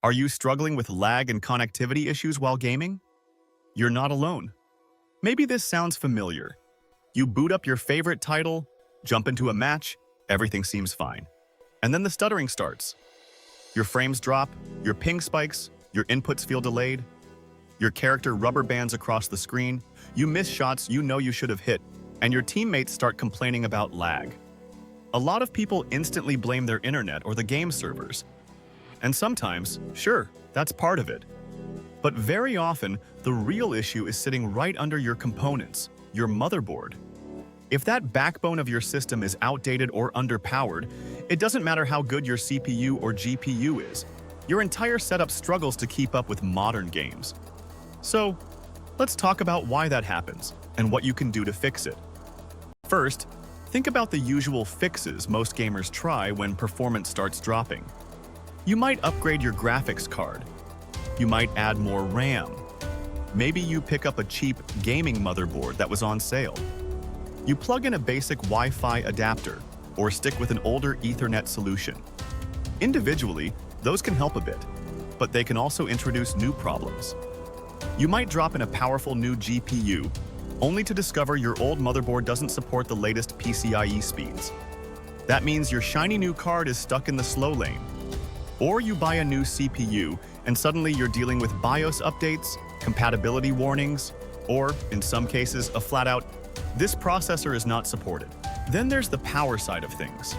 Are you struggling with lag and connectivity issues while gaming? You're not alone. Maybe this sounds familiar. You boot up your favorite title, jump into a match, everything seems fine. And then the stuttering starts. Your frames drop, your ping spikes, your inputs feel delayed, your character rubber bands across the screen, you miss shots you know you should have hit, and your teammates start complaining about lag. A lot of people instantly blame their internet or the game servers. And sometimes, sure, that's part of it. But very often, the real issue is sitting right under your components, your motherboard. If that backbone of your system is outdated or underpowered, it doesn't matter how good your CPU or GPU is. Your entire setup struggles to keep up with modern games. So, let's talk about why that happens and what you can do to fix it. First, think about the usual fixes most gamers try when performance starts dropping. You might upgrade your graphics card. You might add more RAM. Maybe you pick up a cheap gaming motherboard that was on sale. You plug in a basic Wi-Fi adapter or stick with an older Ethernet solution. Individually, those can help a bit, but they can also introduce new problems. You might drop in a powerful new GPU, only to discover your old motherboard doesn't support the latest PCIe speeds. That means your shiny new card is stuck in the slow lane. Or you buy a new CPU, and suddenly you're dealing with BIOS updates, compatibility warnings, or, in some cases, a flat-out, "This processor is not supported." Then there's the power side of things.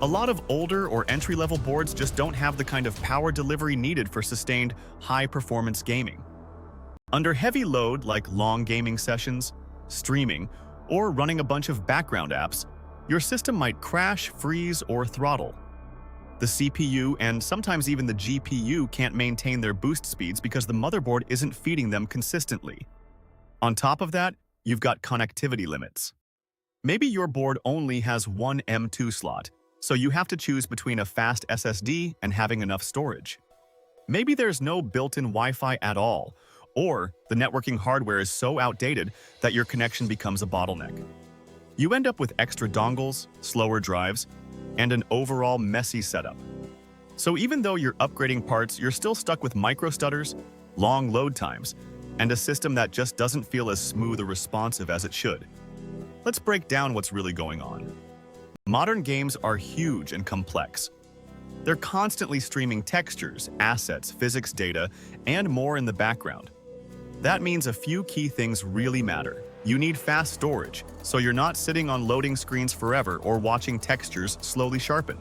A lot of older or entry-level boards just don't have the kind of power delivery needed for sustained, high-performance gaming. Under heavy load like long gaming sessions, streaming, or running a bunch of background apps, your system might crash, freeze, or throttle. The CPU and sometimes even the GPU can't maintain their boost speeds because the motherboard isn't feeding them consistently. On top of that, you've got connectivity limits. Maybe your board only has one M2 slot, so you have to choose between a fast SSD and having enough storage. Maybe there's no built-in Wi-Fi at all, or the networking hardware is so outdated that your connection becomes a bottleneck. You end up with extra dongles, slower drives, and an overall messy setup. So even though you're upgrading parts, you're still stuck with micro stutters, long load times, and a system that just doesn't feel as smooth or responsive as it should. Let's break down what's really going on. Modern games are huge and complex. They're constantly streaming textures, assets, physics data, and more in the background. That means a few key things really matter. You need fast storage, so you're not sitting on loading screens forever or watching textures slowly sharpen.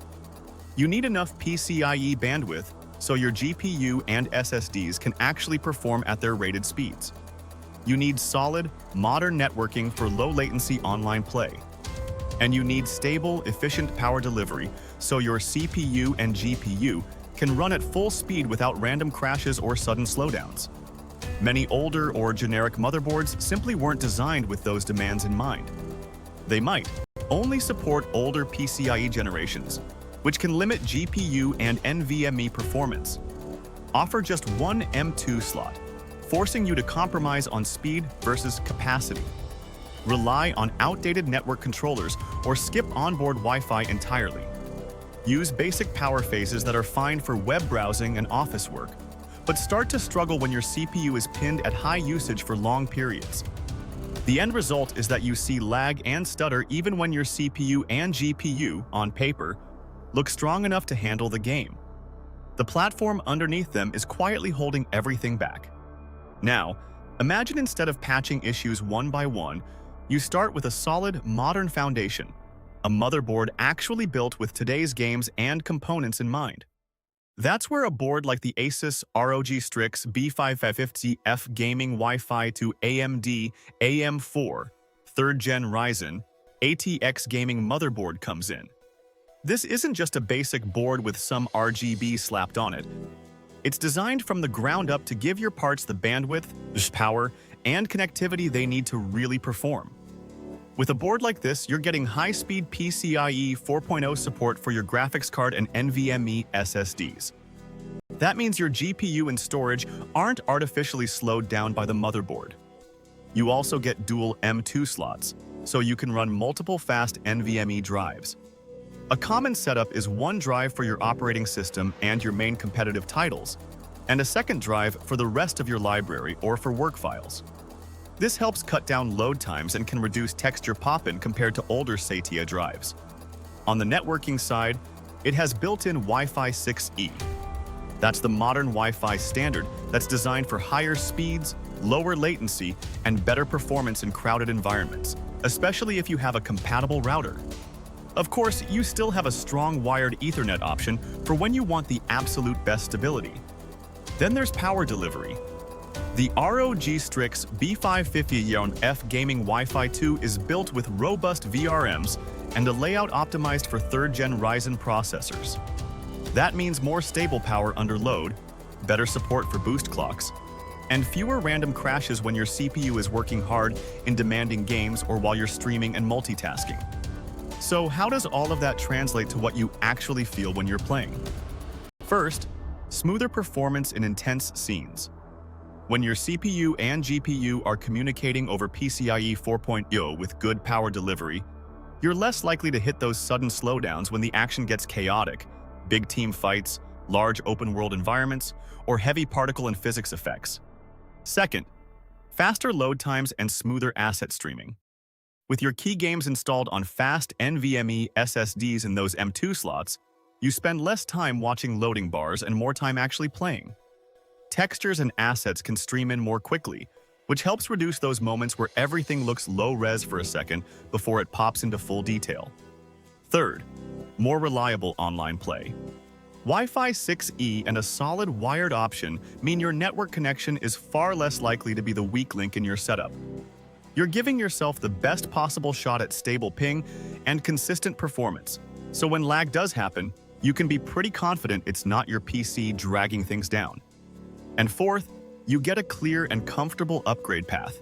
You need enough PCIe bandwidth, so your GPU and SSDs can actually perform at their rated speeds. You need solid, modern networking for low-latency online play. And you need stable, efficient power delivery, so your CPU and GPU can run at full speed without random crashes or sudden slowdowns. Many older or generic motherboards simply weren't designed with those demands in mind. They might only support older PCIe generations, which can limit GPU and NVMe performance. Offer just one M2 slot, forcing you to compromise on speed versus capacity. Rely on outdated network controllers or skip onboard Wi-Fi entirely. Use basic power phases that are fine for web browsing and office work, but start to struggle when your CPU is pinned at high usage for long periods. The end result is that you see lag and stutter even when your CPU and GPU, on paper, look strong enough to handle the game. The platform underneath them is quietly holding everything back. Now, imagine instead of patching issues one by one, you start with a solid, modern foundation, a motherboard actually built with today's games and components in mind. That's where a board like the Asus ROG Strix b550 Gaming Wi-Fi II AMD AM4 3rd Gen Ryzen ATX Gaming Motherboard comes in. This isn't just a basic board with some RGB slapped on it. It's designed from the ground up to give your parts the bandwidth, power, and connectivity they need to really perform. With a board like this, you're getting high-speed PCIe 4.0 support for your graphics card and NVMe SSDs. That means your GPU and storage aren't artificially slowed down by the motherboard. You also get dual M2 slots, so you can run multiple fast NVMe drives. A common setup is one drive for your operating system and your main competitive titles, and a second drive for the rest of your library or for work files. This helps cut down load times and can reduce texture pop-in compared to older SATA drives. On the networking side, it has built-in Wi-Fi 6E. That's the modern Wi-Fi standard that's designed for higher speeds, lower latency, and better performance in crowded environments, especially if you have a compatible router. Of course, you still have a strong wired Ethernet option for when you want the absolute best stability. Then there's power delivery. The ROG Strix b550 Gaming Wi-Fi II is built with robust VRMs and a layout optimized for 3rd Gen Ryzen processors. That means more stable power under load, better support for boost clocks, and fewer random crashes when your CPU is working hard in demanding games or while you're streaming and multitasking. So how does all of that translate to what you actually feel when you're playing? First, smoother performance in intense scenes. When your CPU and GPU are communicating over PCIe 4.0 with good power delivery, you're less likely to hit those sudden slowdowns when the action gets chaotic, big team fights, large open-world environments, or heavy particle and physics effects. Second, faster load times and smoother asset streaming. With your key games installed on fast NVMe SSDs in those M2 slots, you spend less time watching loading bars and more time actually playing. Textures and assets can stream in more quickly, which helps reduce those moments where everything looks low-res for a second before it pops into full detail. Third, more reliable online play. Wi-Fi 6E and a solid wired option mean your network connection is far less likely to be the weak link in your setup. You're giving yourself the best possible shot at stable ping and consistent performance, so when lag does happen, you can be pretty confident it's not your PC dragging things down. And fourth, you get a clear and comfortable upgrade path.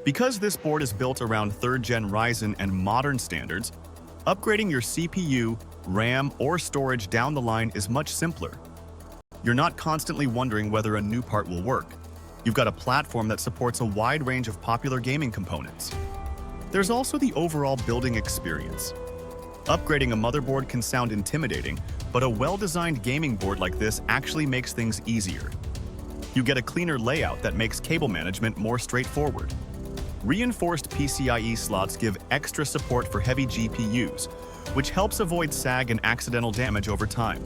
Because this board is built around 3rd Gen Ryzen and modern standards, upgrading your CPU, RAM, or storage down the line is much simpler. You're not constantly wondering whether a new part will work. You've got a platform that supports a wide range of popular gaming components. There's also the overall building experience. Upgrading a motherboard can sound intimidating, but a well-designed gaming board like this actually makes things easier. You get a cleaner layout that makes cable management more straightforward. Reinforced PCIe slots give extra support for heavy GPUs, which helps avoid sag and accidental damage over time.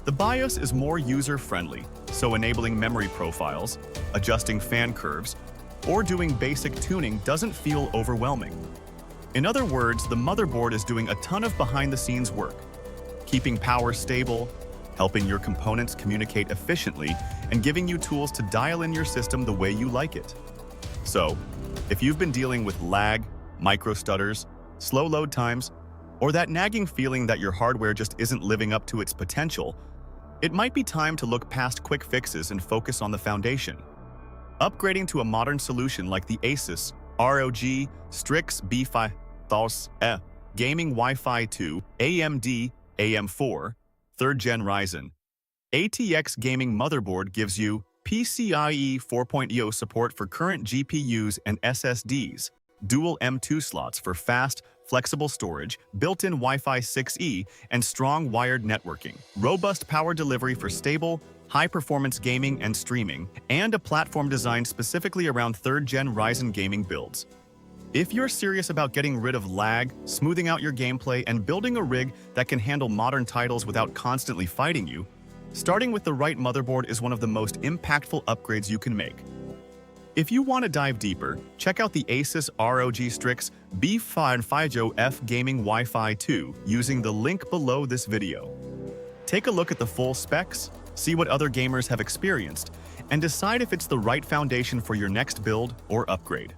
The BIOS is more user-friendly, so enabling memory profiles, adjusting fan curves, or doing basic tuning doesn't feel overwhelming. In other words, the motherboard is doing a ton of behind-the-scenes work, keeping power stable, helping your components communicate efficiently, and giving you tools to dial in your system the way you like it. So, if you've been dealing with lag, micro stutters, slow load times, or that nagging feeling that your hardware just isn't living up to its potential, it might be time to look past quick fixes and focus on the foundation. Upgrading to a modern solution like the Asus ROG Strix b550 Gaming Wi-Fi II AMD AM4 3rd Gen Ryzen ATX Gaming Motherboard gives you PCIe 4.0 support for current GPUs and SSDs, dual M2 slots for fast, flexible storage, built-in Wi-Fi 6E, and strong wired networking, robust power delivery for stable, high-performance gaming and streaming, and a platform designed specifically around 3rd Gen Ryzen gaming builds. If you're serious about getting rid of lag, smoothing out your gameplay, and building a rig that can handle modern titles without constantly fighting you, starting with the right motherboard is one of the most impactful upgrades you can make. If you want to dive deeper, check out the Asus ROG Strix b550 Gaming Wi-Fi II using the link below this video. Take a look at the full specs, see what other gamers have experienced, and decide if it's the right foundation for your next build or upgrade.